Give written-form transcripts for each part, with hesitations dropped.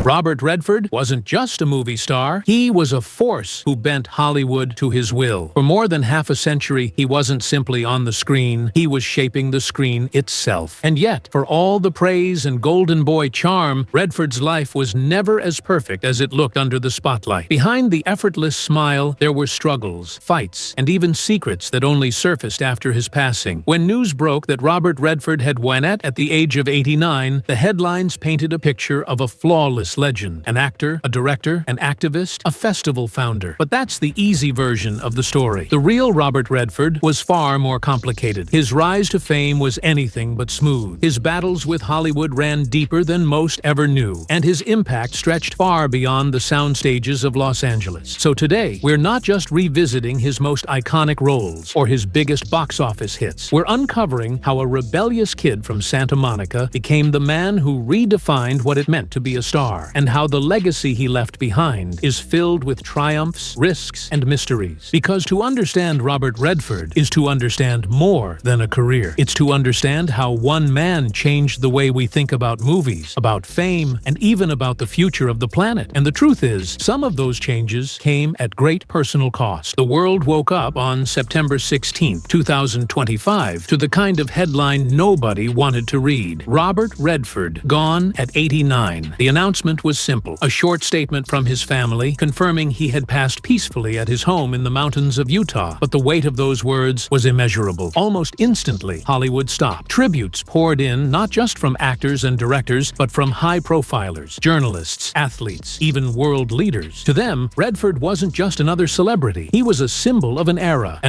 Robert Redford wasn't just a movie star, he was a force who bent Hollywood to his will. For more than half a century, he wasn't simply on the screen, he was shaping the screen itself. And yet, for all the praise and golden boy charm, Redford's life was never as perfect as it looked under the spotlight. Behind the effortless smile, there were struggles, fights, and even secrets that only surfaced after his passing. When news broke that Robert Redford had wnet at the age of 89, the headlines painted a picture of a flawless legend, an actor, a director, an activist, a festival founder. But that's the easy version of the story. The real Robert Redford was far more complicated. His rise to fame was anything but smooth. His battles with Hollywood ran deeper than most ever knew, and his impact stretched far beyond the sound stages of Los Angeles. So today, we're not just revisiting his most iconic roles or his biggest box office hits. We're uncovering how a rebellious kid from Santa Monica became the man who redefined what it meant to be a star, and how the legacy he left behind is filled with triumphs, risks, and mysteries. Because to understand Robert Redford is to understand more than a career. It's to understand how one man changed the way we think about movies, about fame, and even about the future of the planet. And the truth is, some of those changes came at great personal cost. The world woke up on September 16, 2025, to the kind of headline nobody wanted to read. Robert Redford, gone at 89. The announcement was simple, a short statement from his family confirming he had passed peacefully at his home in the mountains of Utah. But the weight of those words was immeasurable. Almost instantly, Hollywood stopped. Tributes poured in, not just from actors and directors, but from high-profilers, journalists, athletes, even world leaders. To them, Redford wasn't just another celebrity. He was a symbol of an era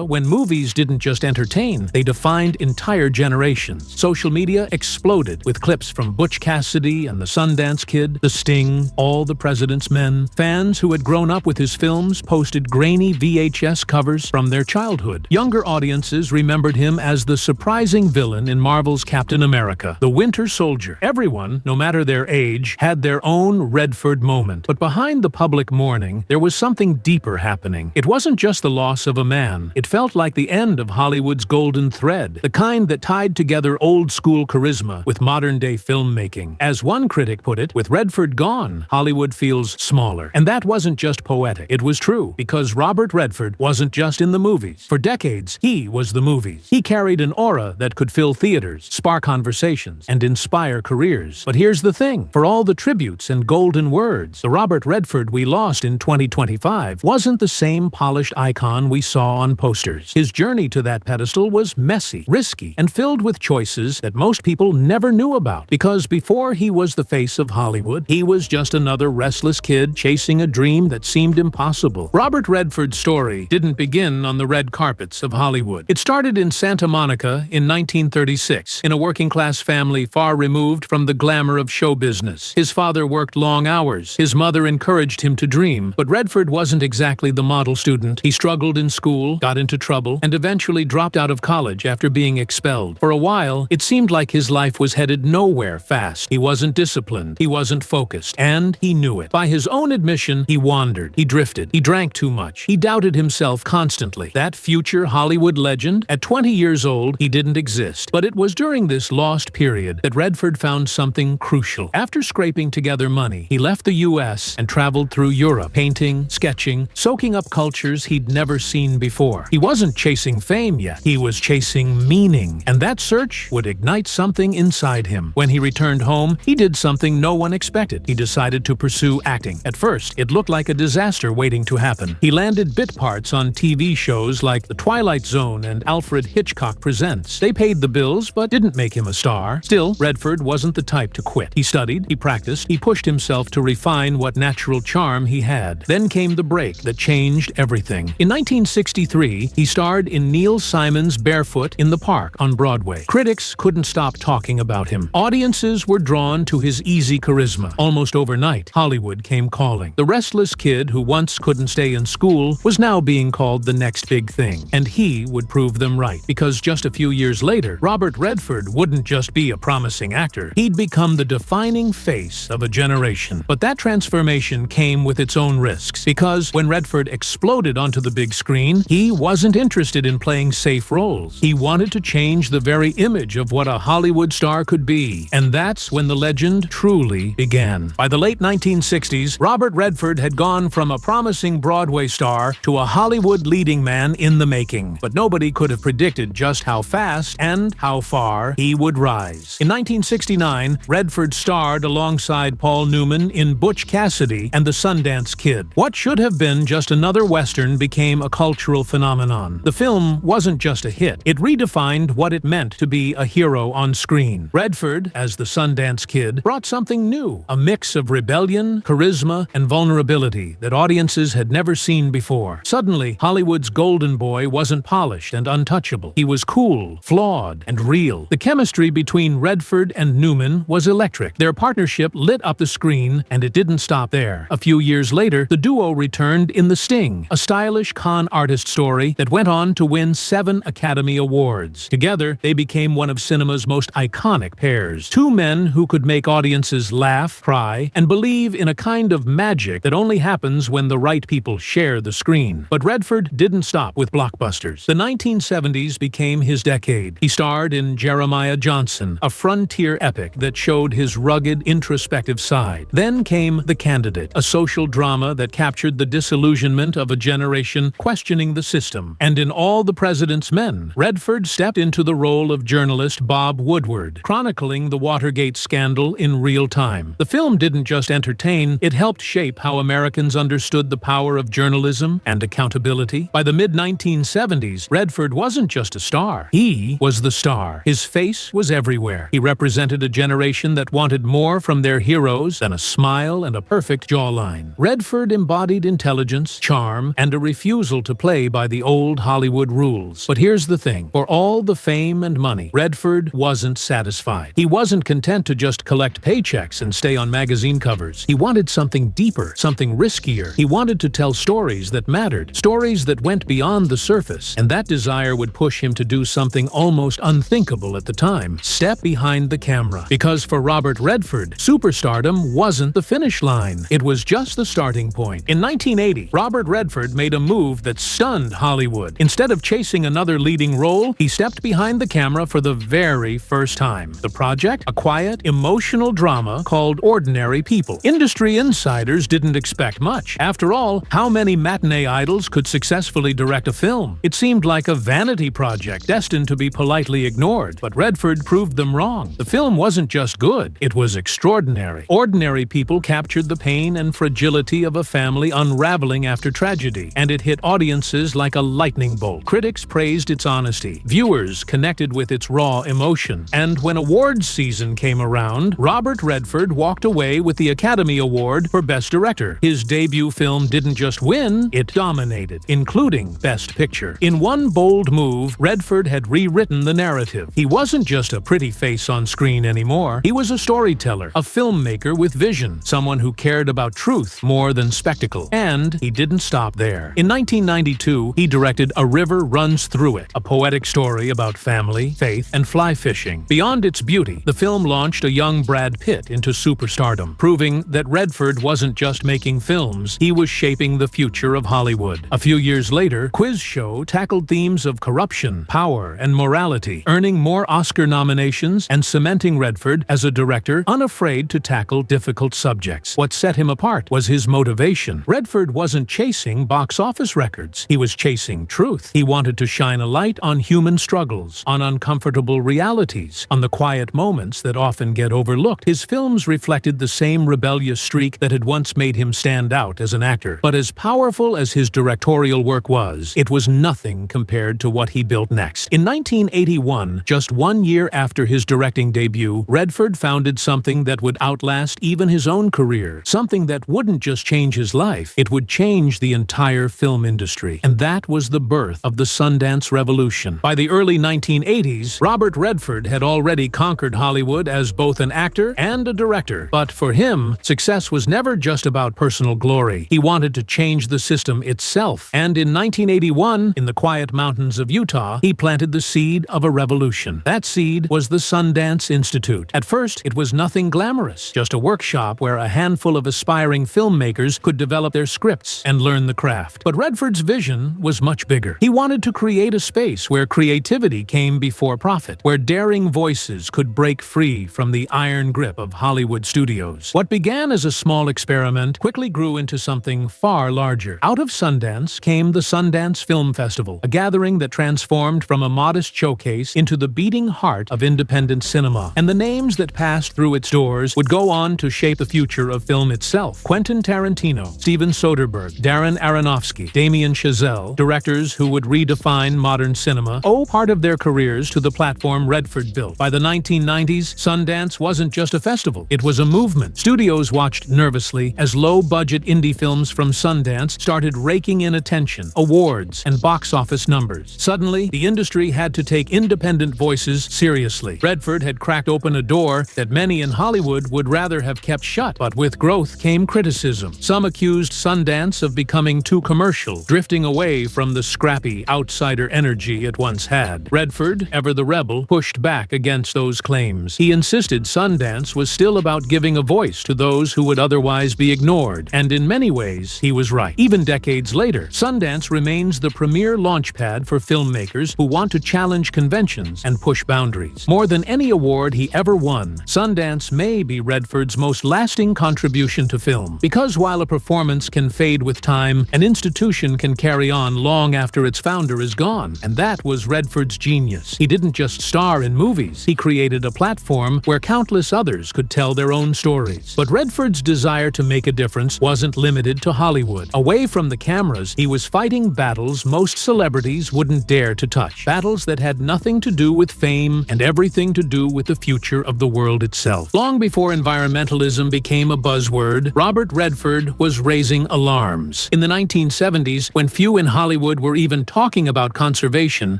when movies didn't just entertain, they defined entire generations. Social media exploded with clips from Butch Cassidy and the Sundance Kid, The Sting, All the President's Men. Fans who had grown up with his films posted grainy VHS covers from their childhood. Younger audiences remembered him as the surprising villain in Marvel's Captain America, the Winter Soldier. Everyone, no matter their age, had their own Redford moment. But behind the public mourning, there was something deeper happening. It wasn't just the loss of a man. It felt like the end of Hollywood's golden thread, the kind that tied together old-school charisma with modern-day filmmaking. As one critic put it, with Redford gone, Hollywood feels smaller. And that wasn't just poetic. It was true, because Robert Redford wasn't just in the movies. For decades, he was the movies. He carried an aura that could fill theaters, spark conversations, and inspire careers. But here's the thing. For all the tributes and golden words, the Robert Redford we lost in 2025 wasn't the same polished icon we saw on posters. His journey to that pedestal was messy, risky, and filled with choices that most people never knew about. Because before he was the face of Hollywood, he was just another restless kid chasing a dream that seemed impossible. Robert Redford's story didn't begin on the red carpets of Hollywood. It started in Santa Monica in 1936, in a working-class family far removed from the glamour of show business. His father worked long hours. His mother encouraged him to dream. But Redford wasn't exactly the model student. He struggled in school, got into trouble, and eventually dropped out of college after being expelled. For a while, it seemed like his life was headed nowhere fast. He wasn't disciplined. He wasn't focused. And he knew it. By his own admission, he wandered. He drifted. He drank too much. He doubted himself constantly. That future Hollywood legend, at 20 years old, he didn't exist. But it was during this lost period that Redford found something crucial. After scraping together money, he left the U.S. and traveled through Europe, painting, sketching, soaking up cultures he'd never seen before. He wasn't chasing fame yet. He was chasing meaning. And that search would ignite something inside him. When he returned home, he did something no one expected. He decided to pursue acting. At first, it looked like a disaster waiting to happen. He landed bit parts on TV shows like The Twilight Zone and Alfred Hitchcock Presents. They paid the bills, but didn't make him a star. Still, Redford wasn't the type to quit. He studied, he practiced, he pushed himself to refine what natural charm he had. Then came the break that changed everything. In 1963, he starred in Neil Simon's Barefoot in the Park on Broadway. Critics couldn't stop talking about him. Audiences were drawn to his easy charisma. Almost overnight, Hollywood came calling. The restless kid who once couldn't stay in school was now being called the next big thing. And he would prove them right. Because just a few years later, Robert Redford wouldn't just be a promising actor. He'd become the defining face of a generation. But that transformation came with its own risks. Because when Redford exploded onto the big screen, he wasn't interested in playing safe roles. He wanted to change the very image of what a Hollywood star could be. And that's when the legend truly began. began. By the late 1960s, Robert Redford had gone from a promising Broadway star to a Hollywood leading man in the making. But nobody could have predicted just how fast and how far he would rise. In 1969, Redford starred alongside Paul Newman in Butch Cassidy and the Sundance Kid. What should have been just another Western became a cultural phenomenon. The film wasn't just a hit. It redefined what it meant to be a hero on screen. Redford, as the Sundance Kid, brought something new, a mix of rebellion, charisma, and vulnerability that audiences had never seen before. Suddenly, Hollywood's golden boy wasn't polished and untouchable. He was cool, flawed, and real. The chemistry between Redford and Newman was electric. Their partnership lit up the screen, and it didn't stop there. A few years later, the duo returned in The Sting, a stylish con artist story that went on to win 7 Academy Awards. Together, they became one of cinema's most iconic pairs. Two men who could make audiences laugh, cry, and believe in a kind of magic that only happens when the right people share the screen. But Redford didn't stop with blockbusters. The 1970s became his decade. He starred in Jeremiah Johnson, a frontier epic that showed his rugged, introspective side. Then came The Candidate, a social drama that captured the disillusionment of a generation questioning the system. And in All the President's Men, Redford stepped into the role of journalist Bob Woodward, chronicling the Watergate scandal in real time. The film didn't just entertain, it helped shape how Americans understood the power of journalism and accountability. By the mid-1970s, Redford wasn't just a star. He was the star. His face was everywhere. He represented a generation that wanted more from their heroes than a smile and a perfect jawline. Redford embodied intelligence, charm, and a refusal to play by the old Hollywood rules. But here's the thing. For all the fame and money, Redford wasn't satisfied. He wasn't content to just collect paychecks and stay on magazine covers. He wanted something deeper, something riskier. He wanted to tell stories that mattered, stories that went beyond the surface. And that desire would push him to do something almost unthinkable at the time: step behind the camera. Because for Robert Redford, superstardom wasn't the finish line. It was just the starting point. In 1980, Robert Redford made a move that stunned Hollywood. Instead of chasing another leading role, he stepped behind the camera for the very first time. The project? A quiet, emotional drama called Ordinary People. Industry insiders didn't expect much. After all, how many matinee idols could successfully direct a film? It seemed like a vanity project destined to be politely ignored. But Redford proved them wrong. The film wasn't just good, it was extraordinary. Ordinary People captured the pain and fragility of a family unraveling after tragedy, and it hit audiences like a lightning bolt. Critics praised its honesty. Viewers connected with its raw emotion. And when awards season came around, Robert Redford walked away with the Academy Award for Best Director. His debut film didn't just win, it dominated, including Best Picture. In one bold move, Redford had rewritten the narrative. He wasn't just a pretty face on screen anymore. He was a storyteller, a filmmaker with vision, someone who cared about truth more than spectacle. And he didn't stop there. In 1992, he directed A River Runs Through It, a poetic story about family, faith, and fly fishing. Beyond its beauty, the film launched a young Brad Pitt into superstardom, proving that Redford wasn't just making films, he was shaping the future of Hollywood. A few years later, Quiz Show tackled themes of corruption, power, and morality, earning more Oscar nominations and cementing Redford as a director unafraid to tackle difficult subjects. What set him apart was his motivation. Redford wasn't chasing box office records. He was chasing truth. He wanted to shine a light on human struggles, on uncomfortable realities, on the quiet moments that often get overlooked. His films reflected the same rebellious streak that had once made him stand out as an actor. But as powerful as his directorial work was, it was nothing compared to what he built next. In 1981, just 1 year after his directing debut, Redford founded something that would outlast even his own career. Something that wouldn't just change his life, it would change the entire film industry. And that was the birth of the Sundance Revolution. By the early 1980s, Robert Redford had already conquered Hollywood as both an actor and a director. But for him, success was never just about personal glory. He wanted to change the system itself. And in 1981, in the quiet mountains of Utah, he planted the seed of a revolution. That seed was the Sundance Institute. At first, it was nothing glamorous, just a workshop where a handful of aspiring filmmakers could develop their scripts and learn the craft. But Redford's vision was much bigger. He wanted to create a space where creativity came before profit, where daring voices could break free from the iron grip of Hollywood Hollywood studios. What began as a small experiment quickly grew into something far larger. Out of Sundance came the Sundance Film Festival, a gathering that transformed from a modest showcase into the beating heart of independent cinema. And the names that passed through its doors would go on to shape the future of film itself. Quentin Tarantino, Steven Soderbergh, Darren Aronofsky, Damien Chazelle, directors who would redefine modern cinema, owe part of their careers to the platform Redford built. By the 1990s, Sundance wasn't just a festival, it was a movement. Studios watched nervously as low-budget indie films from Sundance started raking in attention, awards, and box office numbers. Suddenly, the industry had to take independent voices seriously. Redford had cracked open a door that many in Hollywood would rather have kept shut, but with growth came criticism. Some accused Sundance of becoming too commercial, drifting away from the scrappy, outsider energy it once had. Redford, ever the rebel, pushed back against those claims. He insisted Sundance was still about giving a voice to those who would otherwise be ignored, and in many ways, he was right. Even decades later, Sundance remains the premier launchpad for filmmakers who want to challenge conventions and push boundaries. More than any award he ever won, Sundance may be Redford's most lasting contribution to film. Because while a performance can fade with time, an institution can carry on long after its founder is gone. And that was Redford's genius. He didn't just star in movies, he created a platform where countless others could tell their own stories. But Redford's desire to make a difference wasn't limited to Hollywood. Away from the cameras, he was fighting battles most celebrities wouldn't dare to touch. Battles that had nothing to do with fame and everything to do with the future of the world itself. Long before environmentalism became a buzzword, Robert Redford was raising alarms. In the 1970s, when few in Hollywood were even talking about conservation,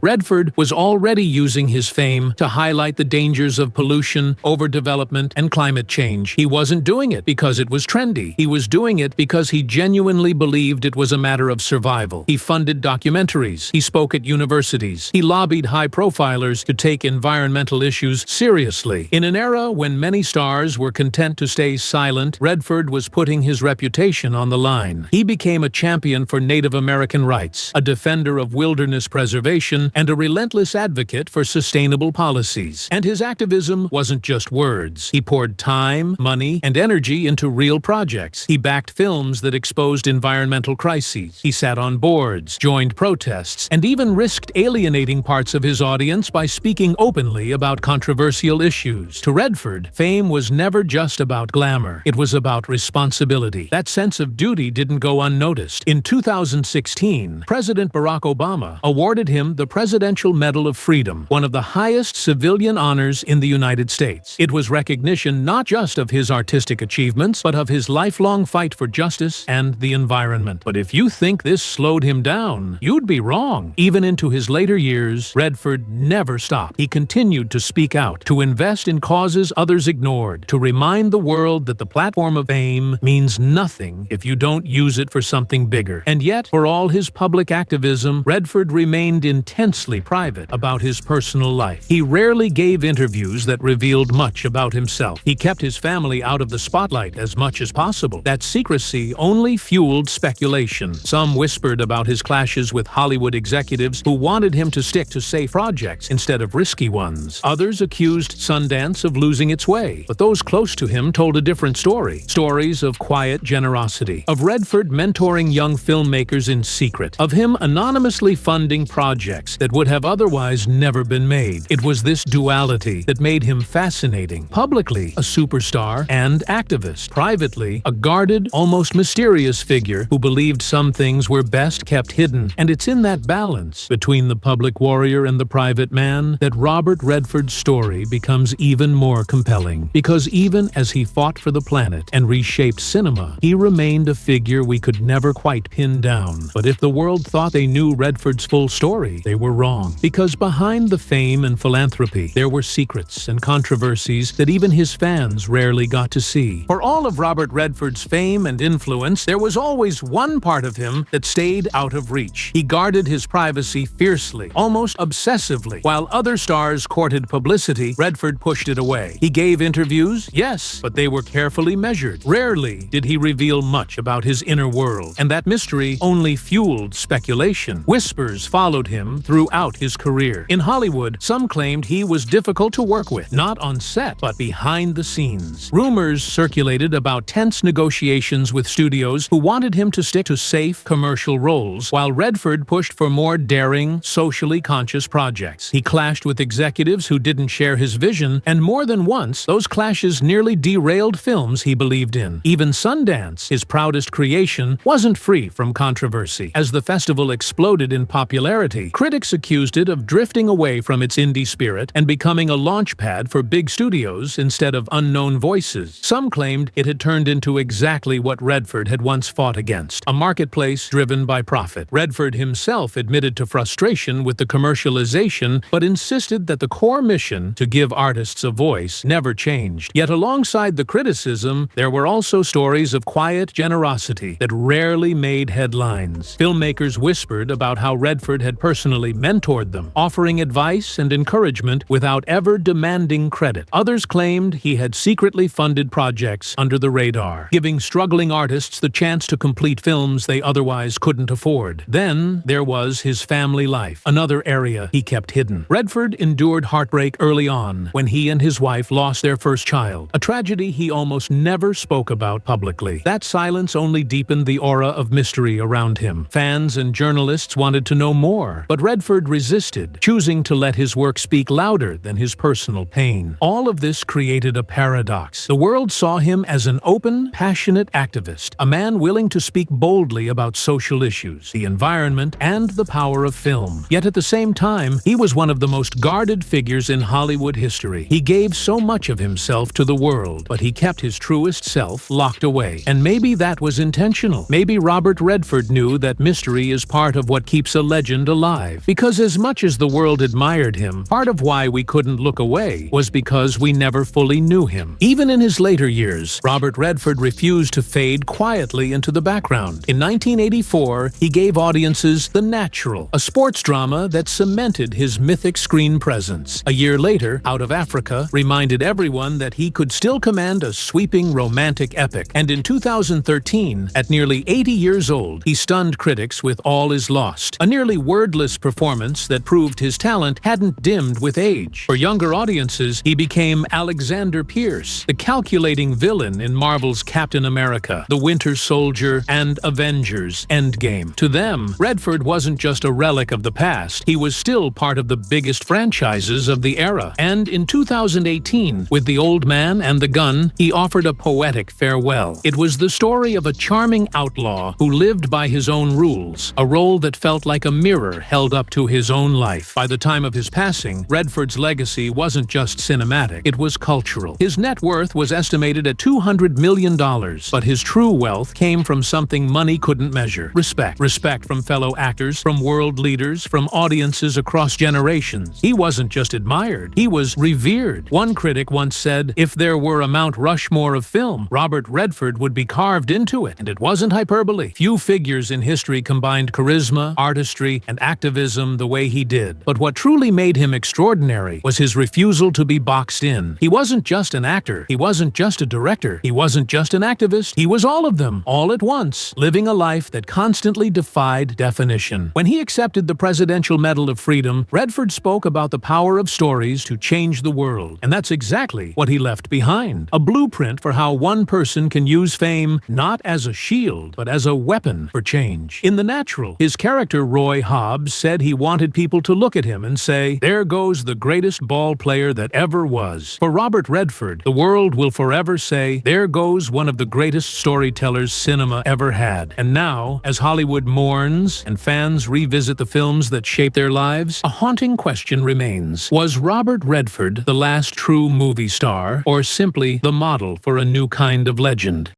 Redford was already using his fame to highlight the dangers of pollution, overdevelopment, and climate change. He wasn't doing it because it was trendy. He was doing it because he genuinely believed it was a matter of survival. He funded documentaries. He spoke at universities. He lobbied high-profilers to take environmental issues seriously. In an era when many stars were content to stay silent, Redford was putting his reputation on the line. He became a champion for Native American rights, a defender of wilderness preservation, and a relentless advocate for sustainable policies. And his activism wasn't just words. He poured time, money, and energy into real projects. He backed films that exposed environmental crises. He sat on boards, joined protests, and even risked alienating parts of his audience by speaking openly about controversial issues. To Redford, fame was never just about glamour. It was about responsibility. That sense of duty didn't go unnoticed. In 2016, President Barack Obama awarded him the Presidential Medal of Freedom, one of the highest civilian honors in the United States. It was recognition not just of his artistic achievements, but of his lifelong fight for justice and the environment. But if you think this slowed him down, you'd be wrong. Even into his later years, Redford never stopped. He continued to speak out, to invest in causes others ignored, to remind the world that the platform of fame means nothing if you don't use it for something bigger. And yet, for all his public activism, Redford remained intensely private about his personal life. He rarely gave interviews that revealed much about himself. He kept his family out of the spotlight as much as possible. That secrecy only fueled speculation. Some whispered about his clashes with Hollywood executives who wanted him to stick to safe projects instead of risky ones. Others accused Sundance of losing its way, but those close to him told a different story. Stories of quiet generosity, of Redford mentoring young filmmakers in secret, of him anonymously funding projects that would have otherwise never been made. It was this duality that made him fascinating. Publicly, a superstar and activist. Privately, a guarded, almost mysterious figure who believed some things were best kept hidden. And it's in that balance between the public warrior and the private man that Robert Redford's story becomes even more compelling. Because even as he fought for the planet and reshaped cinema, he remained a figure we could never quite pin down. But if the world thought they knew Redford's full story, they were wrong. Because behind the fame and philanthropy, there were secrets and controversies that even his fans rarely got to see. For all of Robert Redford's fame and influence, there was always one part of him that stayed out of reach. He guarded his privacy fiercely, almost obsessively. While other stars courted publicity, Redford pushed it away. He gave interviews, yes, but they were carefully measured. Rarely did he reveal much about his inner world, and that mystery only fueled speculation. Whispers followed him throughout his career. In Hollywood, some claimed he was difficult to work with, not on set, but behind the scenes. scenes. Rumors circulated about tense negotiations with studios who wanted him to stick to safe commercial roles, while Redford pushed for more daring, socially conscious projects. He clashed with executives who didn't share his vision, and more than once, those clashes nearly derailed films he believed in. Even Sundance, his proudest creation, wasn't free from controversy. As the festival exploded in popularity, critics accused it of drifting away from its indie spirit and becoming a launchpad for big studios instead of unknown voices. Some claimed it had turned into exactly what Redford had once fought against, a marketplace driven by profit. Redford himself admitted to frustration with the commercialization, but insisted that the core mission, to give artists a voice, never changed. Yet alongside the criticism, there were also stories of quiet generosity that rarely made headlines. Filmmakers whispered about how Redford had personally mentored them, offering advice and encouragement without ever demanding credit. Others claimed he had secretly funded projects under the radar, giving struggling artists the chance to complete films they otherwise couldn't afford. Then there was his family life, another area he kept hidden. Redford endured heartbreak early on when he and his wife lost their first child, a tragedy he almost never spoke about publicly. That silence only deepened the aura of mystery around him. Fans and journalists wanted to know more, but Redford resisted, choosing to let his work speak louder than his personal pain. All of this created a paradox. The world saw him as an open, passionate activist, a man willing to speak boldly about social issues, the environment, and the power of film. Yet at the same time, he was one of the most guarded figures in Hollywood history. He gave so much of himself to the world, but he kept his truest self locked away. And maybe that was intentional. Maybe Robert Redford knew that mystery is part of what keeps a legend alive. Because as much as the world admired him, part of why we couldn't look away was because we never fully knew him. Even in his later years, Robert Redford refused to fade quietly into the background. In 1984, he gave audiences The Natural, a sports drama that cemented his mythic screen presence. A year later, Out of Africa reminded everyone that he could still command a sweeping romantic epic. And in 2013, at nearly 80 years old, he stunned critics with All Is Lost, a nearly wordless performance that proved his talent hadn't dimmed with age. For younger audiences, he became Alexander Pierce, the calculating villain in Marvel's Captain America, The Winter Soldier, and Avengers Endgame. To them, Redford wasn't just a relic of the past, he was still part of the biggest franchises of the era. And in 2018, with The Old Man and the Gun, he offered a poetic farewell. It was the story of a charming outlaw who lived by his own rules, a role that felt like a mirror held up to his own life. By the time of his passing, Redford's legacy wasn't just cinematic, it was cultural. His net worth was estimated at $200 million, but his true wealth came from something money couldn't measure: respect. Respect from fellow actors, from world leaders, from audiences across generations. He wasn't just admired, he was revered. One critic once said, if there were a Mount Rushmore of film, Robert Redford would be carved into it, and it wasn't hyperbole. Few figures in history combined charisma, artistry, and activism the way he did. But what truly made him extraordinary was his refusal to be boxed in. He wasn't just an actor, he wasn't just a director, he wasn't just an activist, he was all of them, all at once, living a life that constantly defied definition. When he accepted the Presidential Medal of Freedom, Redford spoke about the power of stories to change the world. And that's exactly what he left behind. A blueprint for how one person can use fame not as a shield, but as a weapon for change. In The Natural, his character Roy Hobbs said he wanted people to look at him and say, there goes the greatest ball player that ever was. For Robert Redford, the world will forever say, there goes one of the greatest storytellers cinema ever had. And now, as Hollywood mourns and fans revisit the films that shaped their lives, a haunting question remains. Was Robert Redford the last true movie star, or simply the model for a new kind of legend?